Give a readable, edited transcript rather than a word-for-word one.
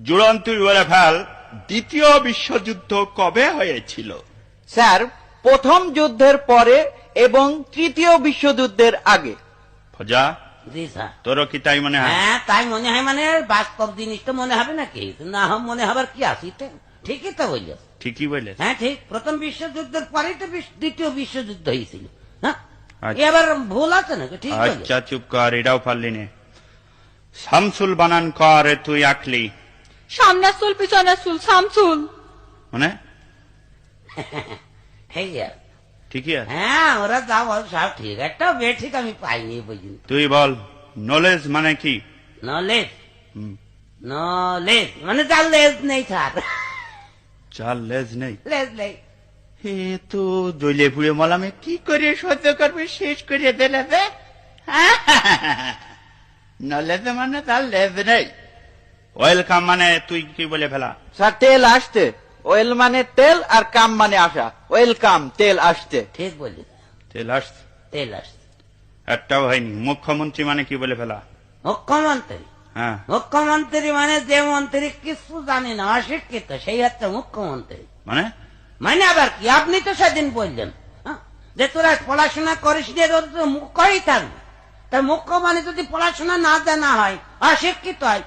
জুড়ন তুই বলে ফেল, দ্বিতীয় বিশ্বযুদ্ধ কবে হয়েছিল? স্যার, প্রথম যুদ্ধের পরে এবং তৃতীয় বিশ্বযুদ্ধের আগে। ফজা, জি স্যার। তোরও কি তাই মনে হয়? হ্যাঁ, তাই মনে হয়। মানে বাস্তব জিনিস তো মনে হবে নাকি? না মনে হবার কি আছে? ঠিকই তো বলল। ঠিকই বলে। হ্যাঁ ঠিক, প্রথম বিশ্বযুদ্ধের পরেই তো দ্বিতীয় বিশ্বযুদ্ধ হয়েছিল। হ্যাঁ, আচ্ছা। এবার ভুল আছে নাকি? ঠিক বলল। আচ্ছা চুপ কর, এটাও পারলি নে। শামসুল বানান কর, তুই আঁকলি সামনের চুল পিছনের চুল শামসুল। মানে এই যে, ঠিকই আছে। হ্যাঁ ওরা যা বল সব ঠিক, একটা বে ঠিক আমি পাইনি বুঝলি। তুই বল, নলেজ মানে কি? নলেজ, হুম, নলেজ মানে যার লেজ নেই স্যার। চার লেজ নেই। লেজ নেই। এ তো দলে পুড়ে মলামে কি করে সহ্য করবে, শেষ করে দিলে যে। নলেজ মানে তার লেজ নেই। ওয়েলকাম মানে তুই কি বলে ফেলা? স্যার, তেল আসতে। ওয়েল মানে তেল আর কাম মানে আসা। ওয়েলকাম, তেল আসতে। ঠিক বললি। তেল আসছে, তেল আসছে। একটাও হয়নি। মুখ্যমন্ত্রী মানে কি বলে ফেলা? মুখ্যমন্ত্রী, হ্যাঁ, মুখ্যমন্ত্রী মানে যে মন্ত্রী কিছু জানে না, অশিক্ষিত, সেই হচ্ছে মুখ্যমন্ত্রী। মানে মানে আবার কি? আপনি তো সেদিন বললেন যে তোরা পড়াশোনা করিস নি, তোর তো মুখ্যই থাকবে। তা মুখ্য মানে যদি পড়াশোনা না জানা হয়, অশিক্ষিত হয়,